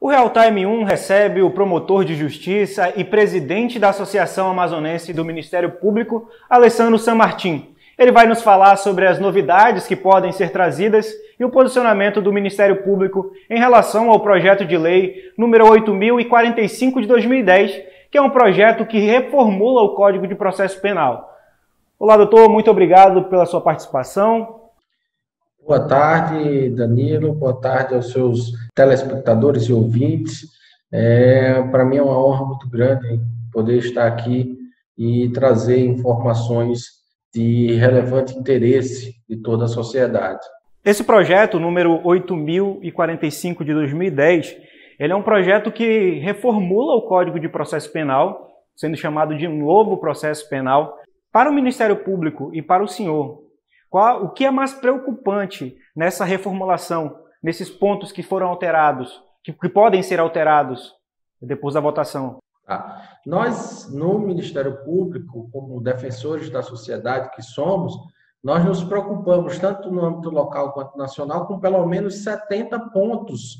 Real Time 1 recebe o promotor de justiça e presidente da Associação Amazonense do Ministério Público, Alessandro Sanmartin. Ele vai nos falar sobre as novidades que podem ser trazidas e o posicionamento do Ministério Público em relação ao projeto de lei número 8.045 de 2010, que é um projeto que reformula o Código de Processo Penal. Olá, doutor, muito obrigado pela sua participação. Boa tarde, Danilo. Boa tarde aos seus telespectadores e ouvintes. Para mim é uma honra muito grande poder estar aqui e trazer informações de relevante interesse de toda a sociedade. Esse projeto, número 8.045 de 2010, ele é um projeto que reformula o Código de Processo Penal, sendo chamado de novo processo penal. Para o Ministério Público e para o senhor, o que é mais preocupante nessa reformulação, nesses pontos que foram alterados, que podem ser alterados depois da votação? Nós, no Ministério Público, como defensores da sociedade que somos, nós nos preocupamos, tanto no âmbito local quanto nacional, com pelo menos 70 pontos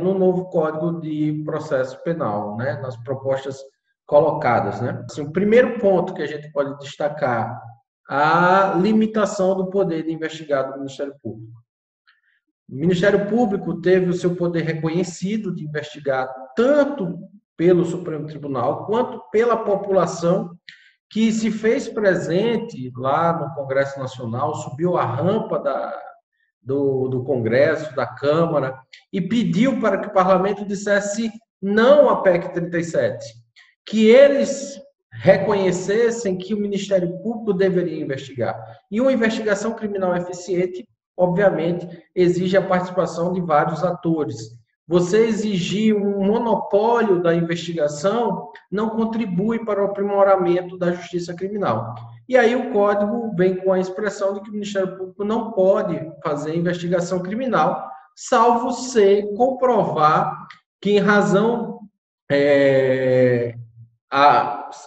no novo Código de Processo Penal, né, nas propostas colocadas. Né? Assim, o primeiro ponto que a gente pode destacar, a limitação do poder de investigado do Ministério Público. O Ministério Público teve o seu poder reconhecido de investigar tanto pelo Supremo Tribunal quanto pela população que se fez presente lá no Congresso Nacional, subiu a rampa do Congresso, da Câmara, e pediu para que o Parlamento dissesse não à PEC 37, que eles reconhecessem que o Ministério Público deveria investigar. E uma investigação criminal eficiente, obviamente, exige a participação de vários atores. Você exigir um monopólio da investigação não contribui para o aprimoramento da justiça criminal. E aí o Código vem com a expressão de que o Ministério Público não pode fazer investigação criminal, salvo se comprovar que, em razão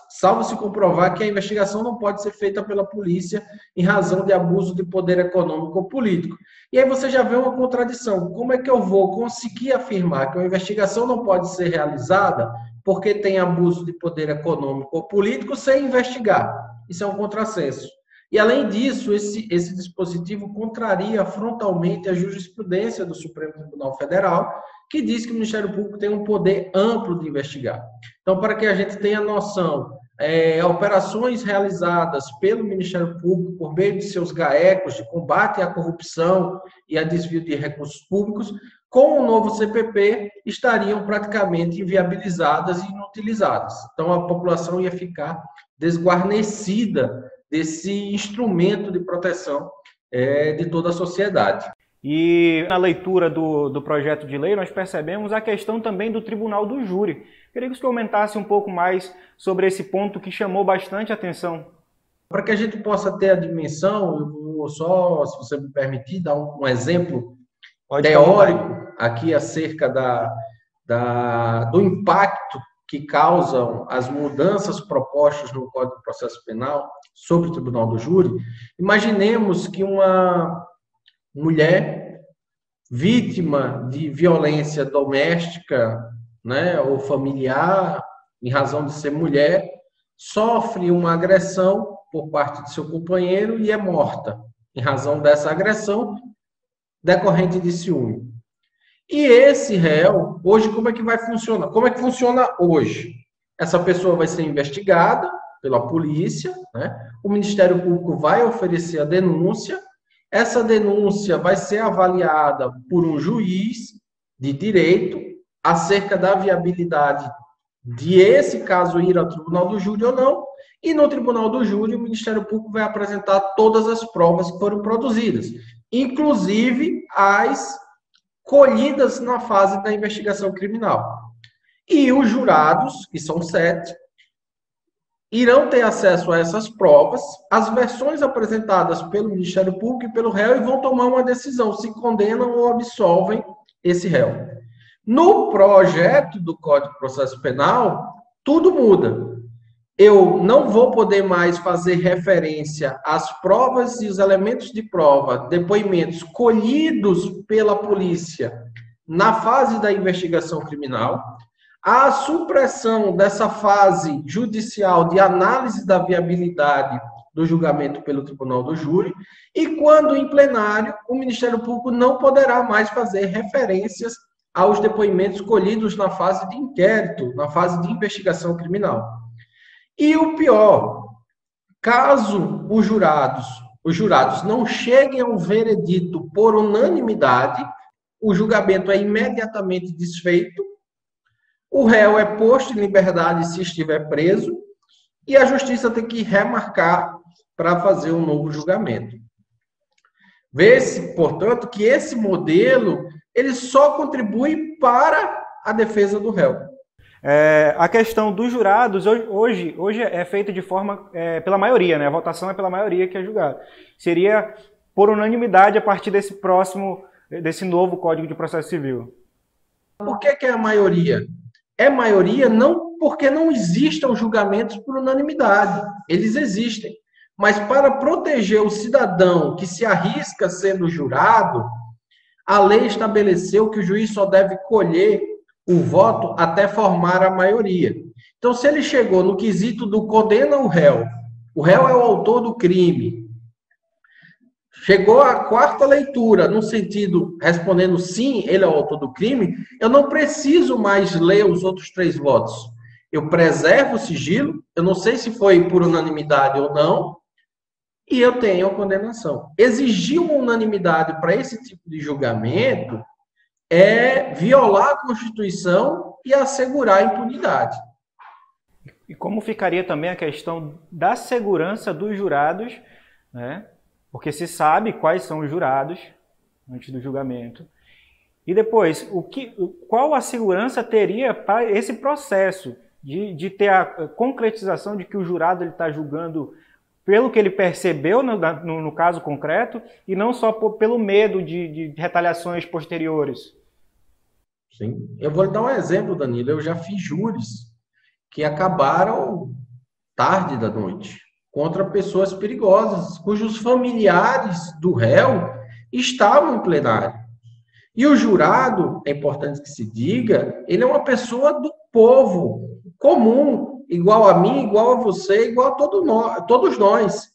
salvo se comprovar que a investigação não pode ser feita pela polícia em razão de abuso de poder econômico ou político. E aí você já vê uma contradição. Como é que eu vou conseguir afirmar que uma investigação não pode ser realizada porque tem abuso de poder econômico ou político sem investigar? Isso é um contrassenso. E, além disso, esse dispositivo contraria frontalmente a jurisprudência do Supremo Tribunal Federal, que diz que o Ministério Público tem um poder amplo de investigar. Então, para que a gente tenha noção, operações realizadas pelo Ministério Público por meio de seus GAECos de combate à corrupção e a desvio de recursos públicos, com o novo CPP, estariam praticamente inviabilizadas e inutilizadas. Então, a população ia ficar desguarnecida desse instrumento de proteção de toda a sociedade. E na leitura do projeto de lei, nós percebemos a questão também do Tribunal do Júri. Queria que você comentasse um pouco mais sobre esse ponto que chamou bastante atenção. Para que a gente possa ter a dimensão, eu vou só, se você me permitir, dar um exemplo teórico aqui acerca do impacto que causam as mudanças propostas no Código de Processo Penal sobre o Tribunal do Júri. Imaginemos que uma mulher vítima de violência doméstica, né, ou familiar, em razão de ser mulher, sofre uma agressão por parte de seu companheiro e é morta em razão dessa agressão decorrente de ciúme. E esse réu, hoje, como é que vai funcionar? Como é que funciona hoje? Essa pessoa vai ser investigada pela polícia, né? O Ministério Público vai oferecer a denúncia, essa denúncia vai ser avaliada por um juiz de direito acerca da viabilidade de esse caso ir ao Tribunal do Júri ou não, e no Tribunal do Júri o Ministério Público vai apresentar todas as provas que foram produzidas, inclusive as colhidas na fase da investigação criminal. E os jurados, que são 7, irão ter acesso a essas provas, as versões apresentadas pelo Ministério Público e pelo réu, e vão tomar uma decisão, se condenam ou absolvem esse réu. No projeto do Código de Processo Penal, tudo muda. Eu não vou poder mais fazer referência às provas e os elementos de prova, depoimentos colhidos pela polícia na fase da investigação criminal, a supressão dessa fase judicial de análise da viabilidade do julgamento pelo Tribunal do Júri, e quando em plenário, o Ministério Público não poderá mais fazer referências aos depoimentos colhidos na fase de inquérito, na fase de investigação criminal. E o pior, caso os jurados não cheguem ao veredito por unanimidade, o julgamento é imediatamente desfeito, o réu é posto em liberdade se estiver preso, e a justiça tem que remarcar para fazer um novo julgamento. Vê-se, portanto, que esse modelo ele só contribui para a defesa do réu. A questão dos jurados hoje é feita de forma pela maioria, né? A votação é pela maioria que é julgada. Seria por unanimidade a partir desse novo Código de Processo Civil. Por que é a maioria? É maioria não porque não existam julgamentos por unanimidade. Eles existem. Mas para proteger o cidadão que se arrisca sendo jurado, a lei estabeleceu que o juiz só deve colher o voto até formar a maioria. Então, se ele chegou no quesito do condena o réu é o autor do crime, chegou à quarta leitura, no sentido, respondendo sim, ele é o autor do crime, eu não preciso mais ler os outros 3 votos. Eu preservo o sigilo, eu não sei se foi por unanimidade ou não, e eu tenho a condenação. Exigir uma unanimidade para esse tipo de julgamento é violar a Constituição e assegurar a impunidade. E como ficaria também a questão da segurança dos jurados, né? Porque se sabe quais são os jurados antes do julgamento. E depois, qual a segurança teria para esse processo de ter a concretização de que o jurado está julgando pelo que ele percebeu no caso concreto e não só pelo medo de retaliações posteriores? Sim. Eu vou lhe dar um exemplo, Danilo. Eu já fiz júris que acabaram tarde da noite contra pessoas perigosas, cujos familiares do réu estavam em plenário. E o jurado, é importante que se diga, ele é uma pessoa do povo, comum, igual a mim, igual a você, igual a todos nós.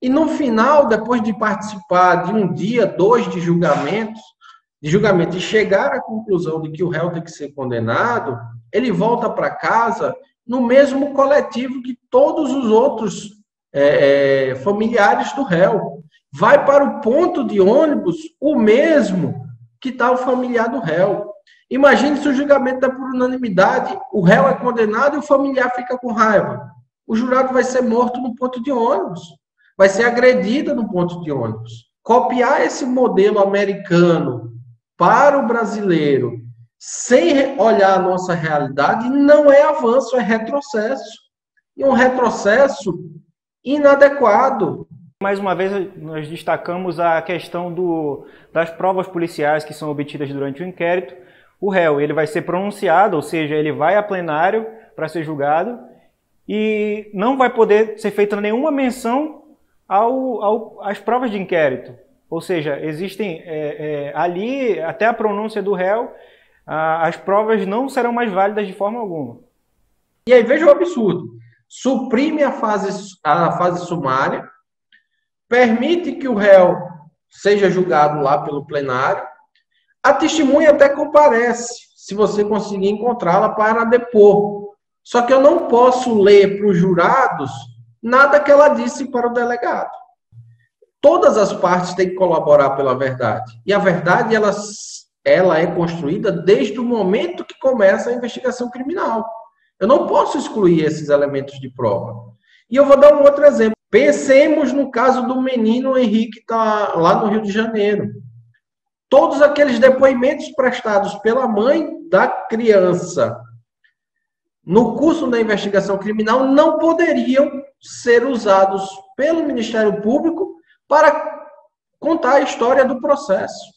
E no final, depois de participar de um dia, 2 de julgamento, e chegar à conclusão de que o réu tem que ser condenado, ele volta para casa no mesmo coletivo que todos os outros familiares do réu. Vai para o ponto de ônibus o mesmo que está o familiar do réu. Imagine se o julgamento é por unanimidade, o réu é condenado e o familiar fica com raiva. O jurado vai ser morto no ponto de ônibus, vai ser agredido no ponto de ônibus. Copiar esse modelo americano para o brasileiro, sem olhar a nossa realidade, não é avanço, é retrocesso. E um retrocesso inadequado. Mais uma vez, nós destacamos a questão das provas policiais que são obtidas durante o inquérito. O réu ele vai ser pronunciado, ou seja, ele vai a plenário para ser julgado e não vai poder ser feita nenhuma menção às provas de inquérito. Ou seja, existem ali, até a pronúncia do réu, as provas não serão mais válidas de forma alguma. E aí veja o absurdo. Suprime a fase sumária, permite que o réu seja julgado lá pelo plenário, a testemunha até comparece, se você conseguir encontrá-la para depor. Só que eu não posso ler para os jurados nada que ela disse para o delegado. Todas as partes têm que colaborar pela verdade. E a verdade, ela é construída desde o momento que começa a investigação criminal. Eu não posso excluir esses elementos de prova. E eu vou dar um outro exemplo. Pensemos no caso do menino Henrique, que está lá no Rio de Janeiro. Todos aqueles depoimentos prestados pela mãe da criança no curso da investigação criminal não poderiam ser usados pelo Ministério Público para contar a história do processo.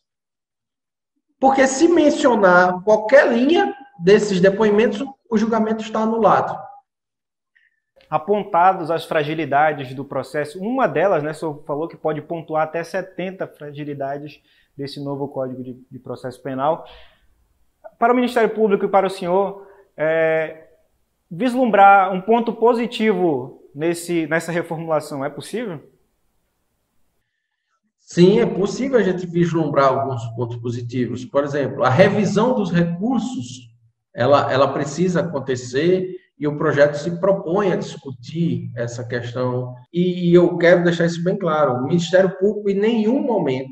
Porque se mencionar qualquer linha desses depoimentos, o julgamento está anulado. Apontados as fragilidades do processo, uma delas, né, o senhor falou que pode pontuar até 70 fragilidades desse novo Código de Processo Penal. para o Ministério Público e para o senhor, vislumbrar um ponto positivo nessa reformulação, é possível? Sim, é possível a gente vislumbrar alguns pontos positivos. Por exemplo, a revisão dos recursos, ela precisa acontecer e o projeto se propõe a discutir essa questão. E eu quero deixar isso bem claro, o Ministério Público em nenhum momento,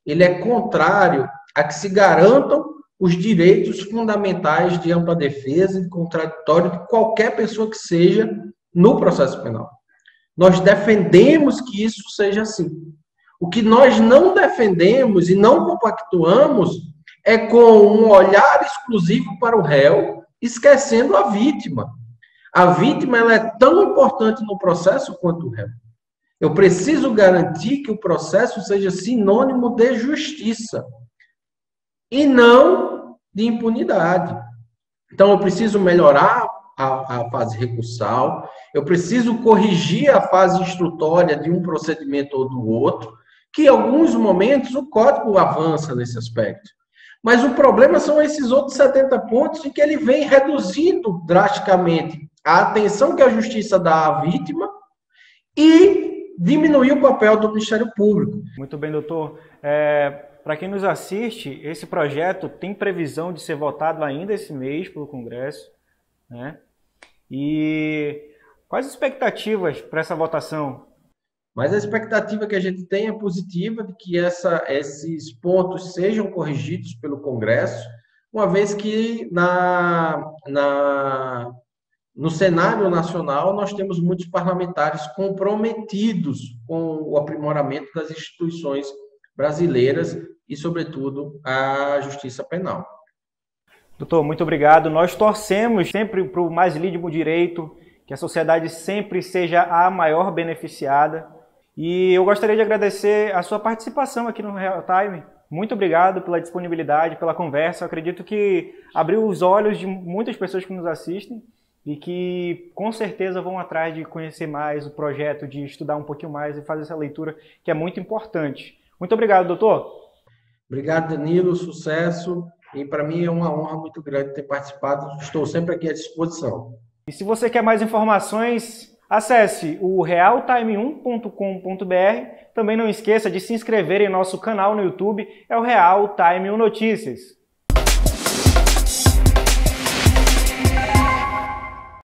ele é contrário a que se garantam os direitos fundamentais de ampla defesa e contraditório de qualquer pessoa que seja no processo penal. Nós defendemos que isso seja assim. O que nós não defendemos e não compactuamos é com um olhar exclusivo para o réu, esquecendo a vítima. A vítima ela é tão importante no processo quanto o réu. Eu preciso garantir que o processo seja sinônimo de justiça e não de impunidade. Então, eu preciso melhorar a fase recursal, eu preciso corrigir a fase instrutória de um procedimento ou do outro, que em alguns momentos o código avança nesse aspecto. Mas o problema são esses outros 70 pontos em que ele vem reduzindo drasticamente a atenção que a justiça dá à vítima e diminuir o papel do Ministério Público. Muito bem, doutor. Para quem nos assiste, esse projeto tem previsão de ser votado ainda esse mês pelo Congresso, né? E quais as expectativas para essa votação? Mas a expectativa que a gente tem é positiva de que esses pontos sejam corrigidos pelo Congresso, uma vez que no cenário nacional nós temos muitos parlamentares comprometidos com o aprimoramento das instituições brasileiras e, sobretudo, a justiça penal. Doutor, muito obrigado. Nós torcemos sempre para o mais legítimo direito, que a sociedade sempre seja a maior beneficiada. E eu gostaria de agradecer a sua participação aqui no Real Time. Muito obrigado pela disponibilidade, pela conversa. Eu acredito que abriu os olhos de muitas pessoas que nos assistem e que com certeza vão atrás de conhecer mais o projeto, de estudar um pouquinho mais e fazer essa leitura que é muito importante. Muito obrigado, doutor. Obrigado, Danilo. Sucesso. E para mim é uma honra muito grande ter participado. Estou sempre aqui à disposição. E se você quer mais informações, acesse o realtime1.com.br. Também não esqueça de se inscrever em nosso canal no YouTube, é o Real Time 1 Notícias.